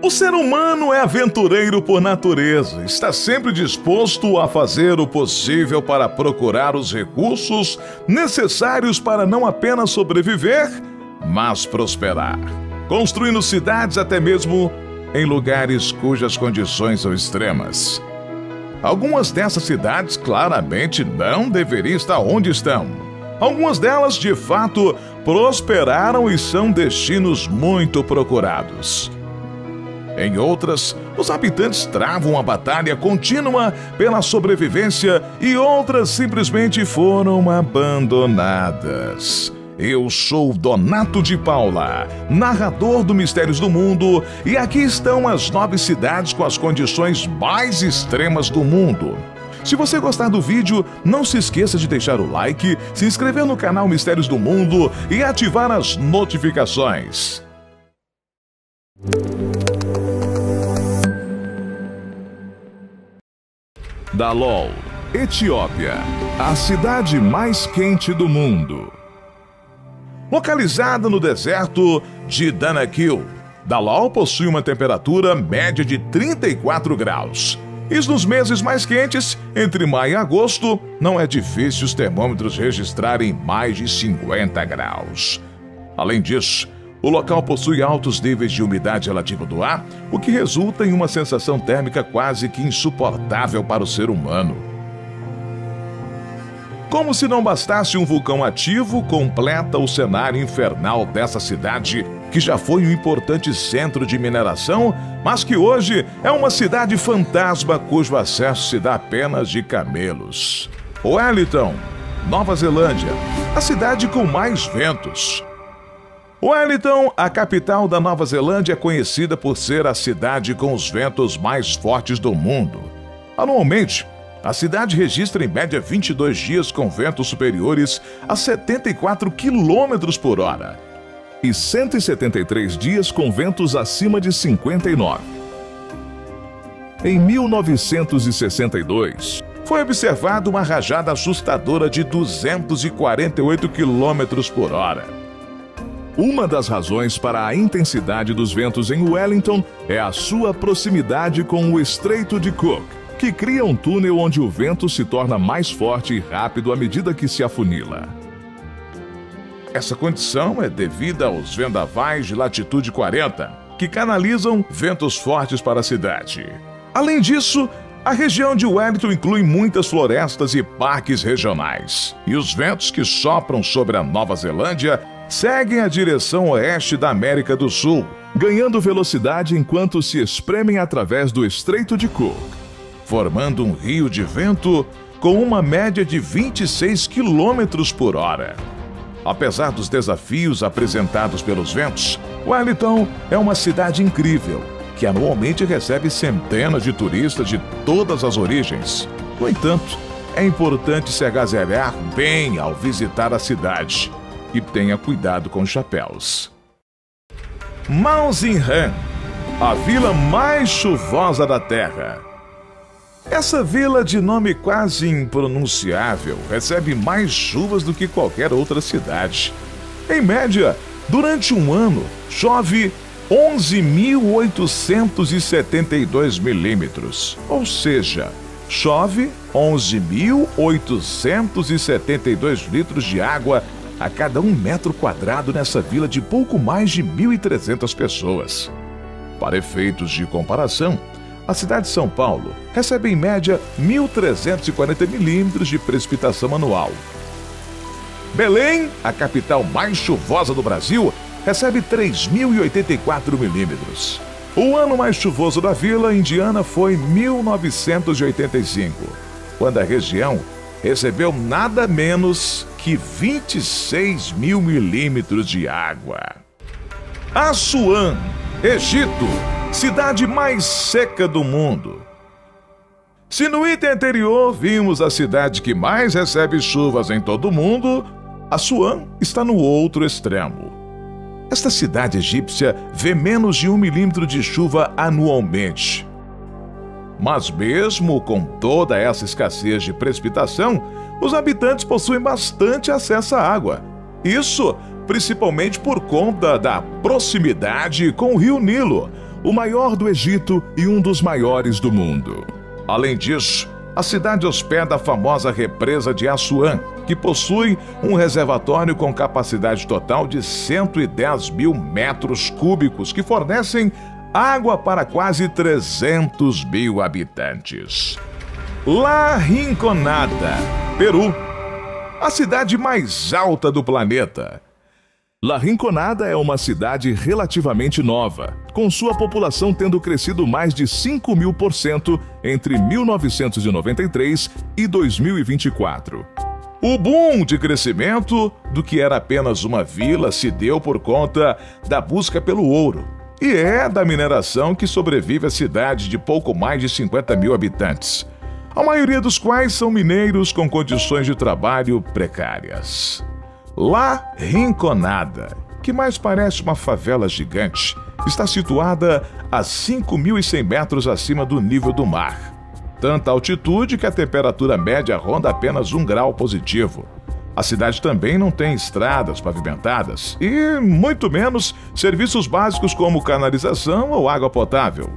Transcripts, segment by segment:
O ser humano é aventureiro por natureza, está sempre disposto a fazer o possível para procurar os recursos necessários para não apenas sobreviver, mas prosperar, construindo cidades até mesmo em lugares cujas condições são extremas. Algumas dessas cidades claramente não deveriam estar onde estão. Algumas delas, de fato, prosperaram e são destinos muito procurados. Em outras, os habitantes travam uma batalha contínua pela sobrevivência e outras simplesmente foram abandonadas. Eu sou Donato de Paula, narrador do Mistérios do Mundo, e aqui estão as 9 cidades com as condições mais extremas do mundo. Se você gostar do vídeo, não se esqueça de deixar o like, se inscrever no canal Mistérios do Mundo e ativar as notificações. Dallol, Etiópia, a cidade mais quente do mundo. Localizada no deserto de Danakil, Dallol possui uma temperatura média de 34 graus. Isso nos meses mais quentes, entre maio e agosto, não é difícil os termômetros registrarem mais de 50 graus. Além disso, o local possui altos níveis de umidade relativa do ar, o que resulta em uma sensação térmica quase que insuportável para o ser humano. Como se não bastasse um vulcão ativo, completa o cenário infernal dessa cidade, que já foi um importante centro de mineração, mas que hoje é uma cidade fantasma cujo acesso se dá apenas de camelos. Wellington, Nova Zelândia, a cidade com mais ventos. Wellington, a capital da Nova Zelândia, é conhecida por ser a cidade com os ventos mais fortes do mundo. Anualmente, a cidade registra em média 22 dias com ventos superiores a 74 km por hora e 173 dias com ventos acima de 59. Em 1962, foi observada uma rajada assustadora de 248 km por hora. Uma das razões para a intensidade dos ventos em Wellington é a sua proximidade com o Estreito de Cook, que cria um túnel onde o vento se torna mais forte e rápido à medida que se afunila. Essa condição é devida aos vendavais de latitude 40, que canalizam ventos fortes para a cidade. Além disso, a região de Wellington inclui muitas florestas e parques regionais, e os ventos que sopram sobre a Nova Zelândia seguem a direção oeste da América do Sul, ganhando velocidade enquanto se espremem através do Estreito de Cook, formando um rio de vento com uma média de 26 km por hora. Apesar dos desafios apresentados pelos ventos, Wellington é uma cidade incrível, que anualmente recebe centenas de turistas de todas as origens. No entanto, é importante se agasalhar bem ao visitar a cidade. E tenha cuidado com os chapéus. Mawsynram, a vila mais chuvosa da Terra. Essa vila, de nome quase impronunciável, recebe mais chuvas do que qualquer outra cidade. Em média, durante um ano, chove 11.872 milímetros, ou seja, chove 11.872 litros de água a cada 1 metro quadrado nessa vila de pouco mais de 1.300 pessoas. Para efeitos de comparação, a cidade de São Paulo recebe em média 1.340 milímetros de precipitação anual. Belém, a capital mais chuvosa do Brasil, recebe 3.084 milímetros. O ano mais chuvoso da vila indiana foi 1985, quando a região recebeu nada menos que 26 mil milímetros de água. Assuã, Egito, cidade mais seca do mundo. Se no item anterior vimos a cidade que mais recebe chuvas em todo o mundo, Assuã está no outro extremo. Esta cidade egípcia vê menos de 1 milímetro de chuva anualmente. Mas mesmo com toda essa escassez de precipitação, os habitantes possuem bastante acesso à água. Isso principalmente por conta da proximidade com o rio Nilo, o maior do Egito e um dos maiores do mundo. Além disso, a cidade hospeda a famosa represa de Assuã, que possui um reservatório com capacidade total de 110 mil metros cúbicos, que fornecem água para quase 300 mil habitantes. La Rinconada, Peru, a cidade mais alta do planeta. La Rinconada é uma cidade relativamente nova, com sua população tendo crescido mais de 5.000% entre 1993 e 2024. O boom de crescimento do que era apenas uma vila se deu por conta da busca pelo ouro, e é da mineração que sobrevive a cidade de pouco mais de 50 mil habitantes, a maioria dos quais são mineiros com condições de trabalho precárias. La Rinconada, que mais parece uma favela gigante, está situada a 5.100 metros acima do nível do mar. Tanta altitude que a temperatura média ronda apenas 1 grau positivo. A cidade também não tem estradas pavimentadas e, muito menos, serviços básicos como canalização ou água potável.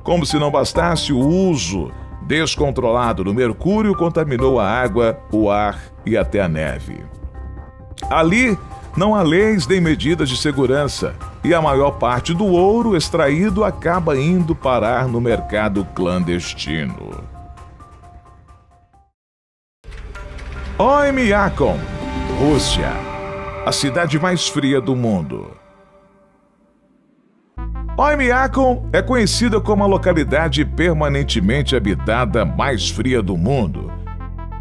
Como se não bastasse, o uso descontrolado do mercúrio contaminou a água, o ar e até a neve. Ali não há leis nem medidas de segurança e a maior parte do ouro extraído acaba indo parar no mercado clandestino. Oymyakon, Rússia, a cidade mais fria do mundo. Oymyakon é conhecida como a localidade permanentemente habitada mais fria do mundo,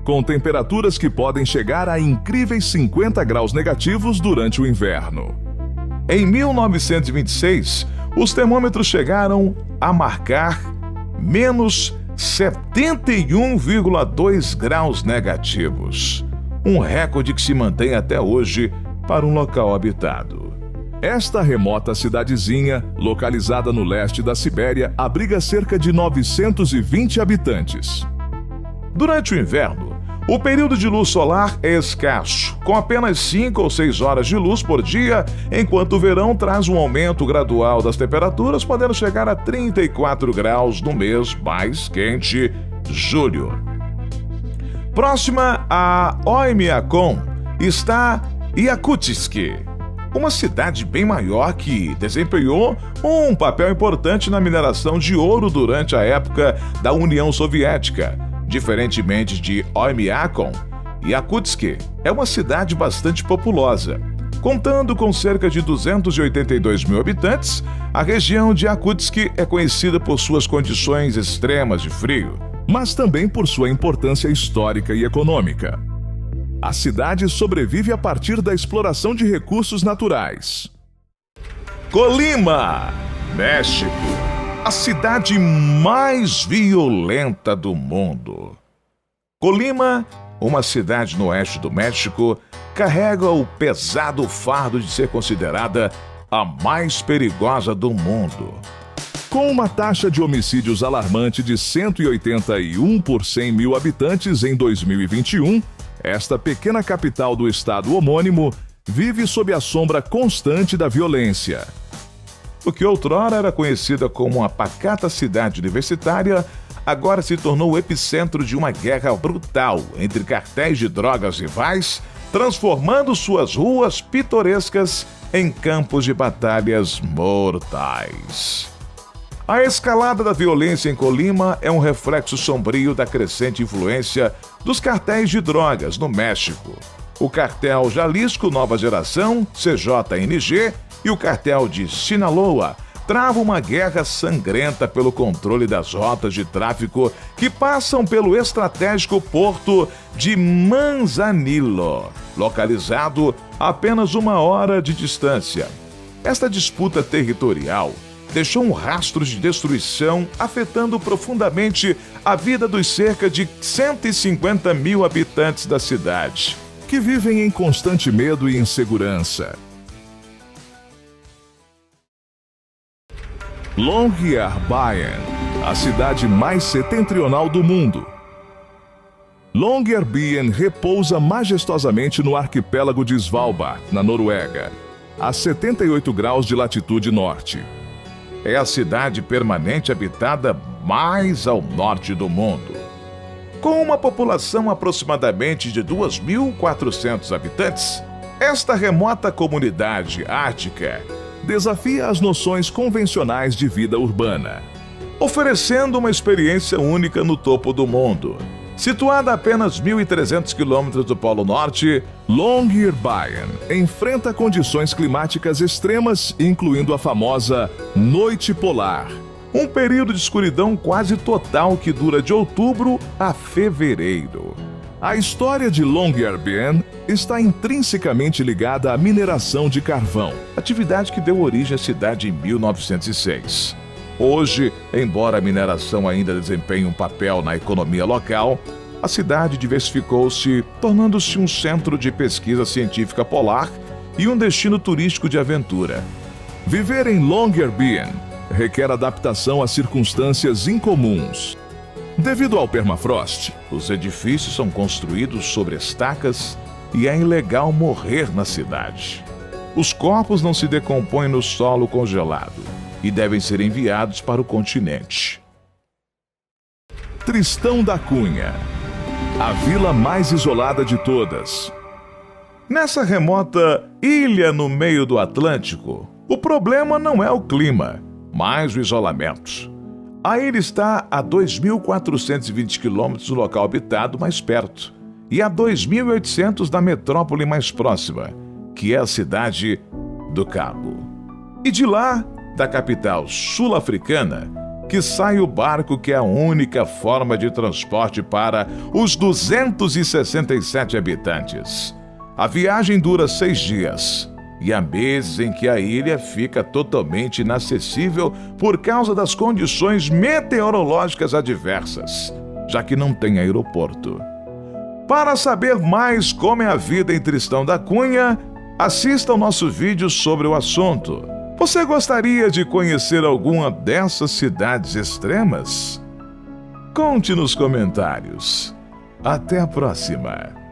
com temperaturas que podem chegar a incríveis 50 graus negativos durante o inverno. Em 1926, os termômetros chegaram a marcar menos 71,2 graus negativos, um recorde que se mantém até hoje para um local habitado. Esta remota cidadezinha, localizada no leste da Sibéria, abriga cerca de 920 habitantes. Durante o inverno, o período de luz solar é escasso, com apenas 5 ou 6 horas de luz por dia, enquanto o verão traz um aumento gradual das temperaturas, podendo chegar a 34 graus no mês mais quente, julho. Próxima a Oymyakon está Yakutsk, uma cidade bem maior que desempenhou um papel importante na mineração de ouro durante a época da União Soviética. Diferentemente de Oymyakon, Yakutsk é uma cidade bastante populosa. Contando com cerca de 282 mil habitantes, a região de Yakutsk é conhecida por suas condições extremas de frio, mas também por sua importância histórica e econômica. A cidade sobrevive a partir da exploração de recursos naturais. Colima, México, a cidade mais violenta do mundo. Colima, uma cidade no oeste do México, carrega o pesado fardo de ser considerada a mais perigosa do mundo. Com uma taxa de homicídios alarmante de 181 por 100 mil habitantes em 2021, esta pequena capital do estado homônimo vive sob a sombra constante da violência. O que outrora era conhecida como uma pacata cidade universitária, agora se tornou o epicentro de uma guerra brutal entre cartéis de drogas rivais, transformando suas ruas pitorescas em campos de batalhas mortais. A escalada da violência em Colima é um reflexo sombrio da crescente influência dos cartéis de drogas no México. O cartel Jalisco Nova Geração, CJNG, e o cartel de Sinaloa travam uma guerra sangrenta pelo controle das rotas de tráfico que passam pelo estratégico porto de Manzanillo, localizado a apenas 1 hora de distância. Esta disputa territorial deixou um rastro de destruição, afetando profundamente a vida dos cerca de 150 mil habitantes da cidade, que vivem em constante medo e insegurança. Longyearbyen, a cidade mais setentrional do mundo. Longyearbyen repousa majestosamente no arquipélago de Svalbard, na Noruega, a 78 graus de latitude norte. é a cidade permanente habitada mais ao norte do mundo. Com uma população aproximadamente de 2.400 habitantes, esta remota comunidade ártica desafia as noções convencionais de vida urbana, oferecendo uma experiência única no topo do mundo. Situada a apenas 1.300 quilômetros do Polo Norte, Longyearbyen enfrenta condições climáticas extremas, incluindo a famosa Noite Polar, um período de escuridão quase total que dura de outubro a fevereiro. A história de Longyearbyen está intrinsecamente ligada à mineração de carvão, atividade que deu origem à cidade em 1906. Hoje, embora a mineração ainda desempenhe um papel na economia local, a cidade diversificou-se, tornando-se um centro de pesquisa científica polar e um destino turístico de aventura. Viver em Longyearbyen requer adaptação a circunstâncias incomuns. Devido ao permafrost, os edifícios são construídos sobre estacas e é ilegal morrer na cidade. Os corpos não se decompõem no solo congelado e devem ser enviados para o continente. Tristão da Cunha, a vila mais isolada de todas. Nessa remota ilha no meio do Atlântico, o problema não é o clima, mas o isolamento. A ilha está a 2.420 quilômetros do local habitado mais perto e a 2.800 da metrópole mais próxima, que é a cidade do Cabo. E de lá, da capital sul-africana, que sai o barco que é a única forma de transporte para os 267 habitantes. A viagem dura 6 dias e há meses em que a ilha fica totalmente inacessível por causa das condições meteorológicas adversas, já que não tem aeroporto. Para saber mais como é a vida em Tristão da Cunha, assista ao nosso vídeo sobre o assunto. Você gostaria de conhecer alguma dessas cidades extremas? Conte nos comentários. Até a próxima!